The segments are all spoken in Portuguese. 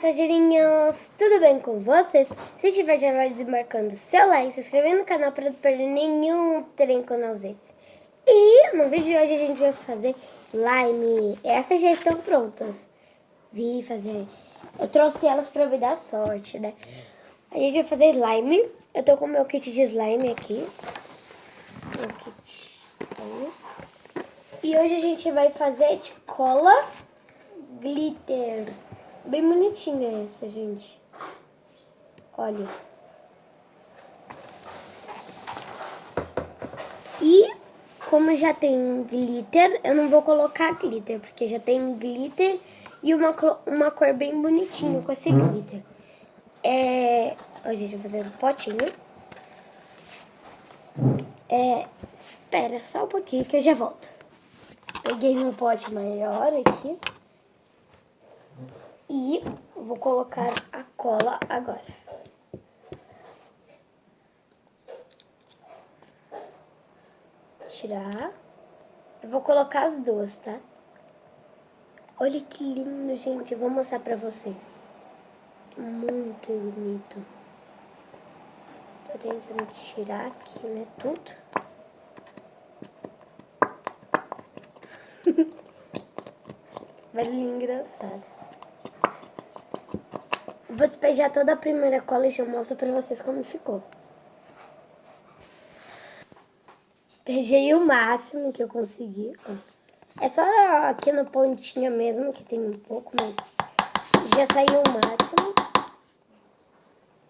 Passageirinhos, tudo bem com vocês? Se estiver, já vai desmarcando o seu like, se inscrevendo no canal para não perder nenhum trem com nós. E no vídeo de hoje a gente vai fazer slime. Essas já estão prontas. Vi fazer. Eu trouxe elas para me dar sorte, né? A gente vai fazer slime. Eu tô com o meu kit de slime aqui. Meu kit. E hoje a gente vai fazer de cola glitter. Bem bonitinha essa, gente. Olha. E como já tem glitter, eu não vou colocar glitter, porque já tem glitter e uma cor bem bonitinha com esse glitter. Ó, gente, vou fazer um potinho. Espera só um pouquinho que eu já volto. Peguei um pote maior aqui. E vou colocar a cola agora. Tirar. Eu vou colocar as duas, tá? Olha que lindo, gente. Eu vou mostrar pra vocês. Muito bonito. Tô tentando tirar aqui, né? Tudo. Barulho engraçado. Vou despejar toda a primeira cola e eu mostro pra vocês como ficou. Despejei o máximo que eu consegui. Ó. É só aqui na pontinha mesmo, que tem um pouco, mas já saiu o máximo.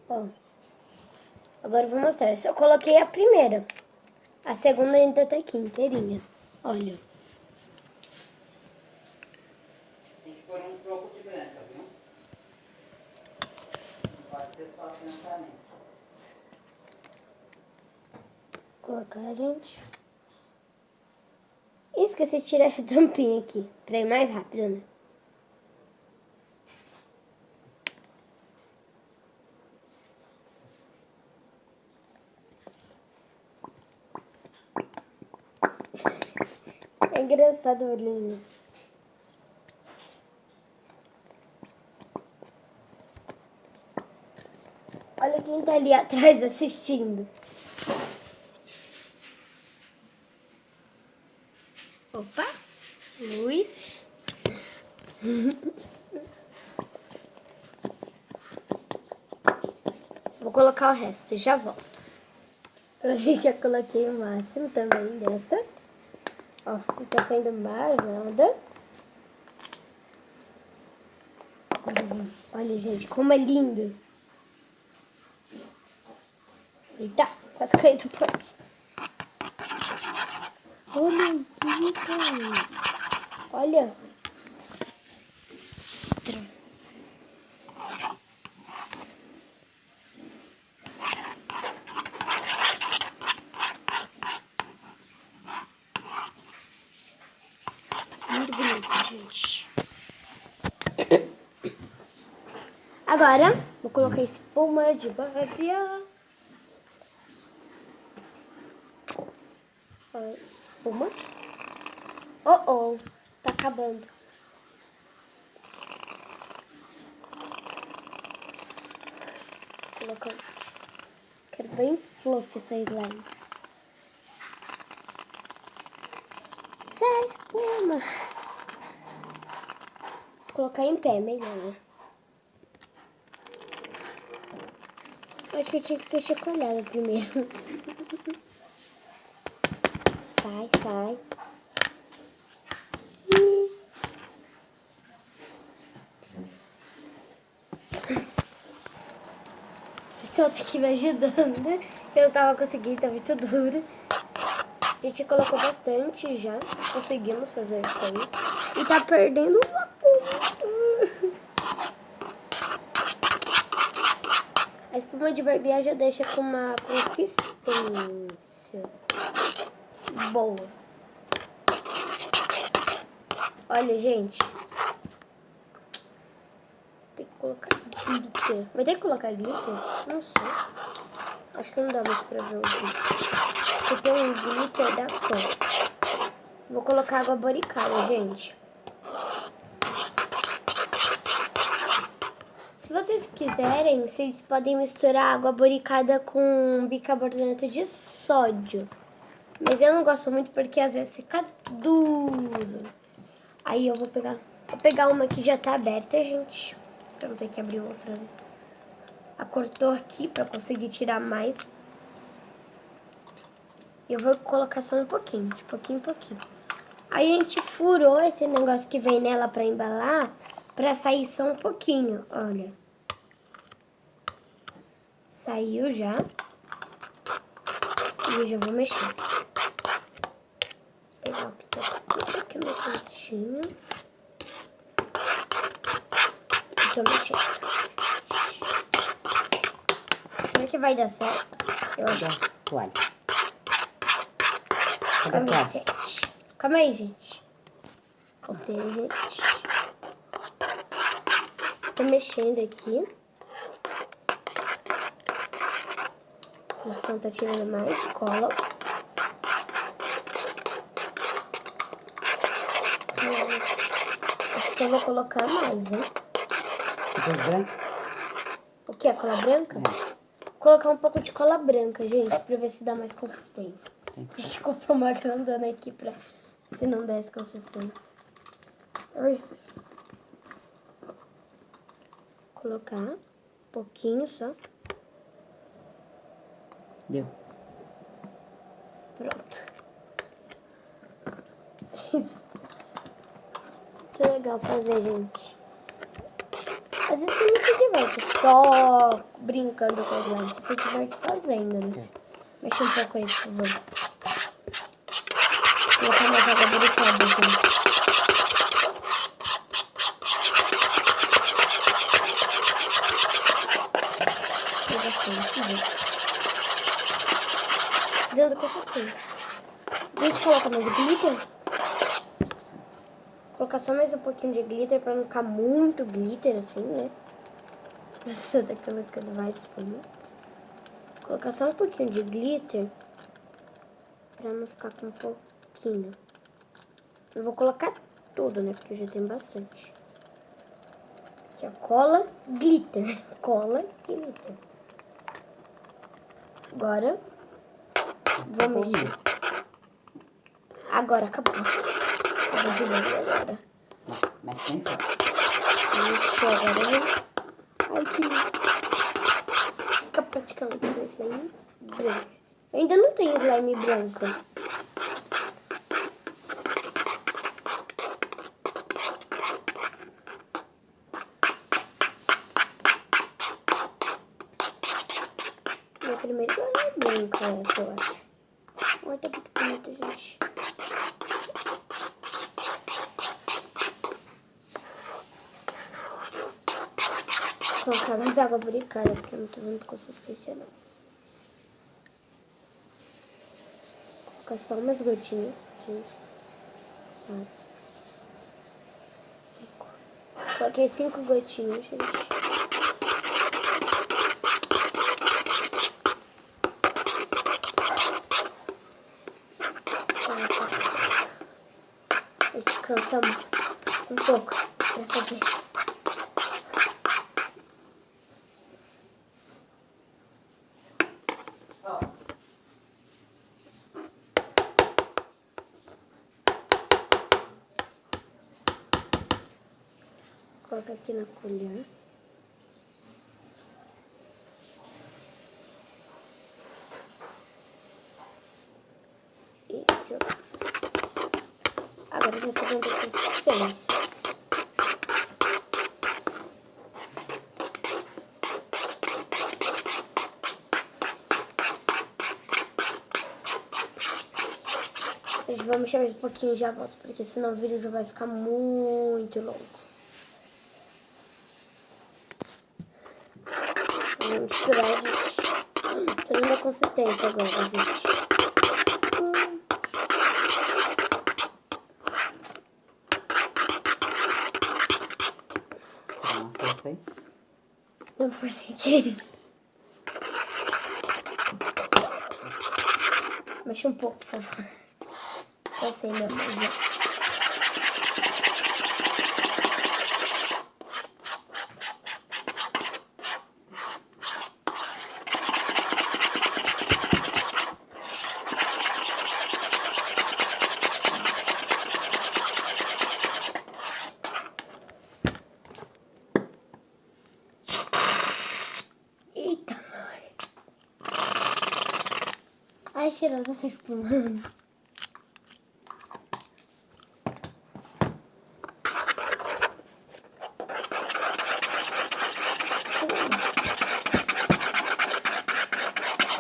Ó. Agora eu vou mostrar. Eu só coloquei a primeira. A segunda ainda tá aqui inteirinha. Olha. Tem que pôr um pouco de branca, viu? Não pode ser só pensamento. Colocar, gente. E esqueci de tirar essa tampinha aqui, pra ir mais rápido, né? É engraçado o olhinho. Olha quem tá ali atrás assistindo. Opa, Luiz. Vou colocar o resto e já volto. Eu já coloquei o máximo também dessa. Ó, não tá saindo mais nada. Olha, gente, como é lindo. Eita, quase caí do pote. Olha, bonita. Olha. Estranho. Muito bonito, gente. Agora, vou colocar espuma de barbear. Espuma. Oh, tá acabando. Colocando. Quero bem fluff essa slime. Essa espuma. Vou colocar em pé, melhor, né? Acho que eu tinha que ter chacoalhado primeiro. Sai. O pessoal tá aqui me ajudando. Eu não tava conseguindo, tá muito duro. A gente colocou bastante já. Conseguimos fazer isso aí. E tá perdendo uma ponta. A espuma de barbear já deixa com uma consistência boa. Olha, gente. Tem que colocar glitter. Vai ter que colocar glitter? Não sei. Acho que não dá mais pra ver o glitter. Porque tem um glitter da cor. Vou colocar água boricada, gente. Se vocês quiserem, vocês podem misturar água boricada com bicarbonato de sódio. Mas eu não gosto muito porque às vezes fica duro. Aí eu vou pegar uma que já tá aberta, gente. Pra não ter que abrir outra. A cortou aqui pra conseguir tirar mais. Eu vou colocar só um pouquinho, de pouquinho em pouquinho. Aí a gente furou esse negócio que vem nela pra embalar, pra sair só um pouquinho, olha. Saiu já. E eu já vou mexer. Pegar o que tá aqui no cantinho. E tô mexendo. Será que vai dar certo? Eu acho. Toalha. Calma aí, gente. Calma aí, gente. Cadê, gente? Tô mexendo aqui. O som tá tirando mais cola. Acho que eu vou colocar mais, hein? Ficou branco? O que? A cola branca? Vou colocar um pouco de cola branca, gente, pra ver se dá mais consistência. A gente comprou uma grandona aqui pra se não der essa consistência. Ai. Colocar um pouquinho só. Deu. Pronto. Muito legal fazer, gente. Às vezes você não se diverte só brincando com as lives, você se diverte fazendo, né? Mexe um pouco aí, por favor. Vou colocar mais água boricada, gente. Dando consistência. A gente coloca mais glitter. Colocar só mais um pouquinho de glitter pra não ficar muito glitter assim, né? Você tá colocando mais espuma. Colocar só um pouquinho de glitter pra não ficar com um pouquinho. Eu vou colocar tudo, né? Porque eu já tenho bastante. Aqui, ó, cola, glitter. Cola, glitter. Agora, vou mexer. Agora acabou. Acabou de ver agora. Mas tem fogo. Mexeu agora, gente. Ai, que lindo. Fica praticamente um slime branco. Eu ainda não tenho slime branco. Meu primeiro slime branco é essa, eu acho. Olha, tá muito bonito, gente. Vou colocar mais água boricada, porque eu não tô dando consistência, não. Vou colocar só umas gotinhas. 4, 5. Coloquei 5 gotinhas, gente. A gente cansa um pouco pra fazer. Coloca aqui na colher. E jogar. Agora já tô dando consistência. A gente vai mexer mais um pouquinho e já volto, porque senão o vídeo já vai ficar muito longo. Vamos misturar, gente. Tô dando a consistência agora, gente. Dá uma força aí. Não forcei aqui. Mexe um pouco, por favor. Passei minha mão. cheirosa essa espuma.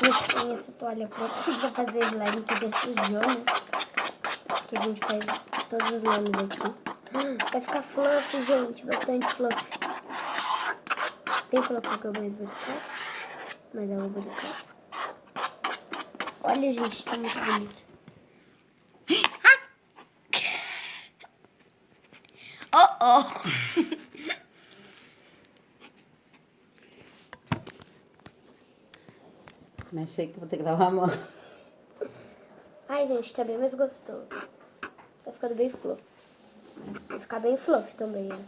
Mas tem essa toalha pronta pra fazer slime que já sujou, né? Que a gente faz todos os nomes aqui. Vai ficar fluff, gente. Bastante fluff. Tem que colocar que é mais bonito. Mas é bonito. Olha, gente, tá muito bonito. Oh. Mexe aí que eu vou ter que lavar a mão. Ai, gente, tá bem mais gostoso. Tá ficando bem fluff. Vai ficar bem fluff também, né?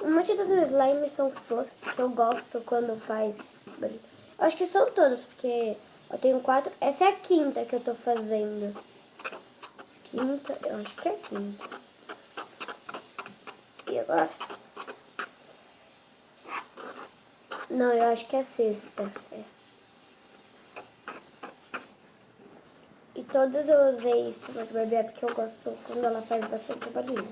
Um monte das slimes são fluff, que eu gosto quando faz. Eu acho que são todas, porque eu tenho 4. Essa é a quinta que eu tô fazendo. Quinta, eu acho que é a quinta. E agora? Não, eu acho que é a sexta. É. E todas eu usei espuma de bebê porque eu gosto quando ela faz bastante barulho.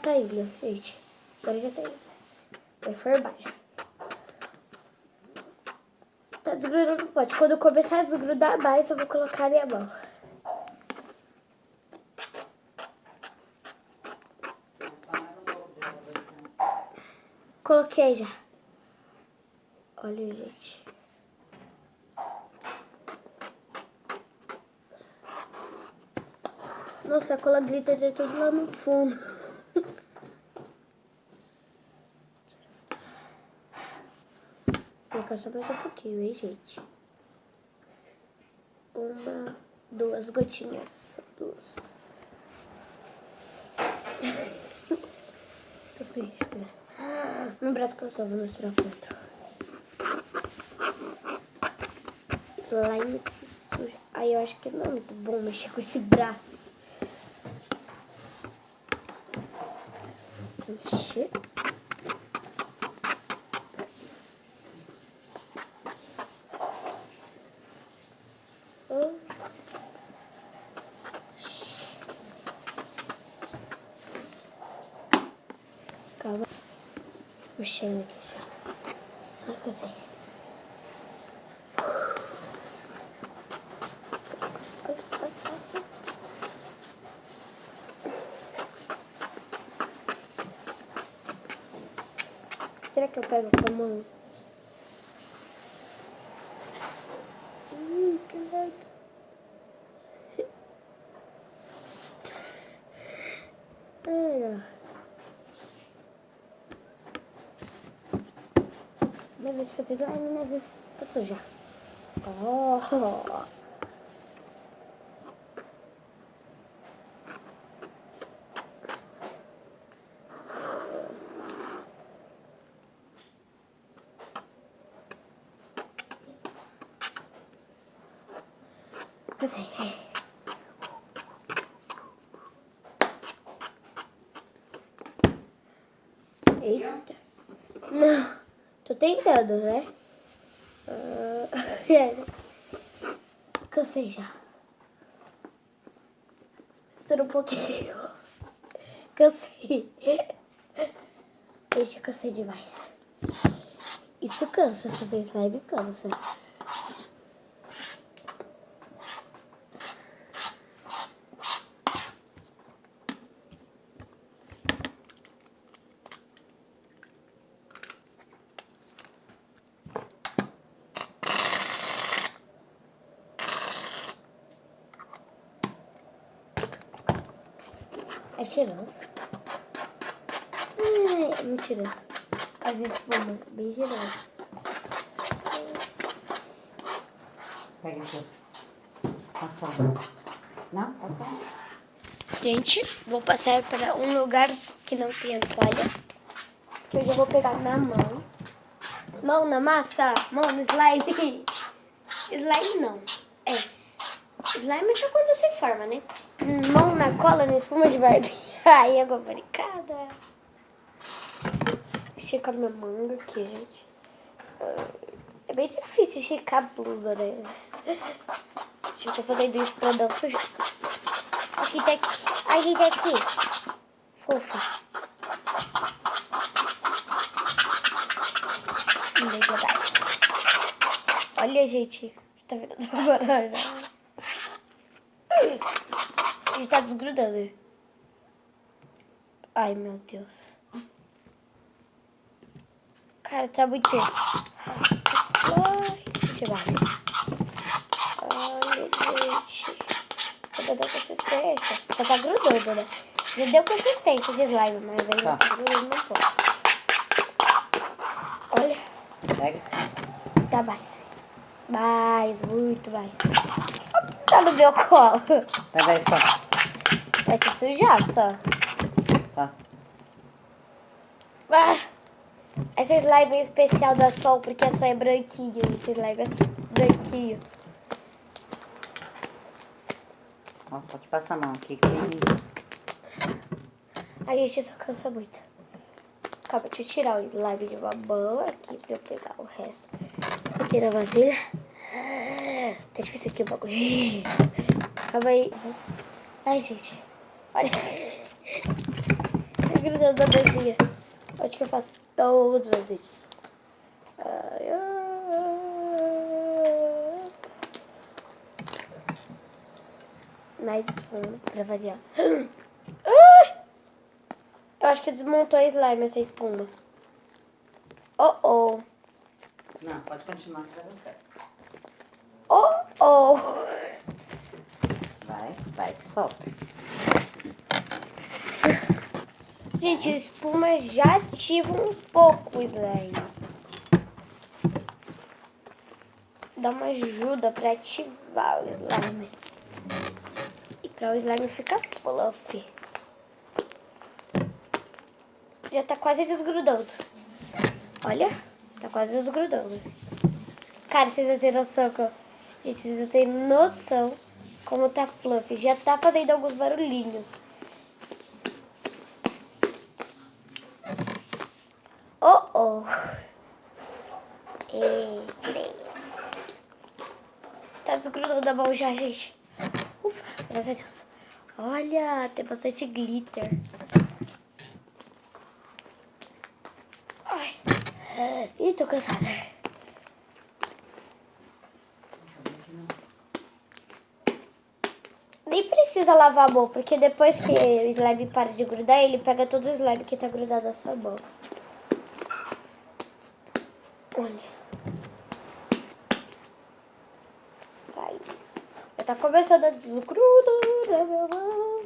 Tá indo, gente. Agora já tá indo. Vai formar já. Tá desgrudando o pote. Quando eu começar a desgrudar mais, eu vou colocar a minha mão. Coloquei já. Olha, gente. Nossa, a cola glitter é tudo lá no fundo. Vou colocar só mais um pouquinho, hein, gente? 1, 2 gotinhas. 2. Tô triste, né? No braço que eu só vou mostrar o outro. Slime se suja. Aí eu acho que não é muito bom mexer com esse braço. Vou mexer. Calma. Puxando aqui já. Ai, cansei. Será que eu pego com a mão? Que lento. Mas vou te fazer slime, né, viu? Pode sujar. Oh! Fazer. Eita. Não. Tô tentando, né? Cansei já. Mistura um pouquinho. Cansei. Deixa, eu cansei demais. Isso cansa, fazer slime cansa. É cheiroso. É muito cheiroso. Às vezes, bem cheiroso. Pega esse. Passa pra lá. Não? Passa pra lá. Gente, vou passar para um lugar que não tenha toalha. Que eu já vou pegar na mão. Mão na massa, mão no slime. Slime não. Slime é só quando se forma, né? Mão na cola, na espuma de Barbie. Ai, água barricada. Esticar minha manga aqui, gente. É bem difícil esticar a blusa delas. Deixa eu tô fazendo isso pra não sujar. Aqui tá aqui. Aqui tá aqui. Fofa. Olha, gente. Tá vendo agora? A gente tá desgrudando. Ai, meu Deus. Cara, tá muito... Ai, deixa mais. Olha, gente. Já deu consistência. Só tá grudando, né? Já deu consistência de slime, mas ainda tá grudando um pouco. Olha. Pega. Tá mais. Mais, muito mais. Tá no meu colo. Sai daí só. Vai se sujar só. Tá. Ah, essa slime é especial da Sol, porque essa é branquinho. Esse slime é branquinho. Ó, pode passar a mão aqui. Que tem... Ai, gente, isso cansa muito. Calma, deixa eu tirar o slime de uma mão aqui pra eu pegar o resto. Aqui na vasilha. Tá difícil aqui o bagulho. Calma aí. Ai, gente. Olha. Tá grudando na mesinha. Acho que eu faço todos os meus vídeos. Ai, ai. Mais espuma pra variar. Ai! Eu acho que desmontou a slime essa espuma. Oh, oh. Não, pode continuar que vai dar certo. Oh, oh. Vai que solta. Gente, a espuma já ativa um pouco o slime. Dá uma ajuda pra ativar o slime. E pra o slime ficar fluffy. Já tá quase desgrudando. Olha, tá quase desgrudando. Cara, vocês não têm noção. Gente, vocês não têm noção como tá fluffy. Já tá fazendo alguns barulhinhos. Oh, oh. Tirei. Tá desgrudando a mão já, gente. Ufa, graças a Deus. Olha, tem bastante glitter. Ai. Ih, tô cansada. Nem precisa lavar a mão, porque depois que o slime para de grudar, ele pega todo o slime que tá grudado na sua mão. Olha. Sai. Já tá começando a desgrudar da minha mão.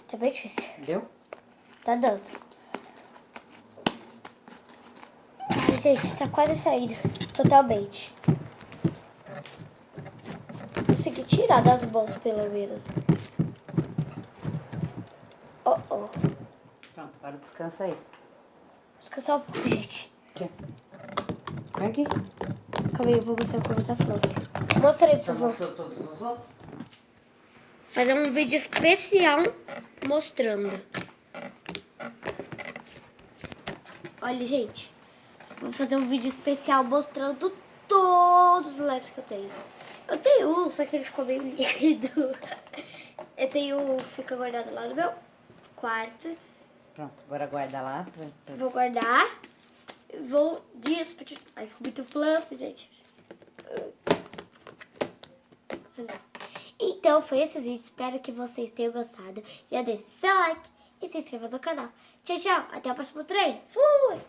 Tá bem difícil. Deu? Tá dando. Ai, gente, tá quase saindo. Totalmente. Consegui tirar das mãos, pelo menos. Oh, oh. Pronto, agora descansa aí. Vou descansar um pouco, gente. Aqui. Vem aqui. Calma aí, eu vou mostrar como tá fluffy. Mostra aí, por Já favor. mostrou todos os outros? Fazer um vídeo especial mostrando. Olha, gente. Vou fazer um vídeo especial mostrando todos os slimes que eu tenho. Eu tenho um, só que ele ficou meio líquido. Eu tenho um, fica guardado lá no meu quarto. Pronto, agora guarda lá. Vou guardar. Vou despedir. Ai, ficou muito fluffy, gente. Então, foi esse vídeo. Espero que vocês tenham gostado. Já deixe seu like e se inscreva no canal. Tchau, tchau. Até o próximo treino. Fui!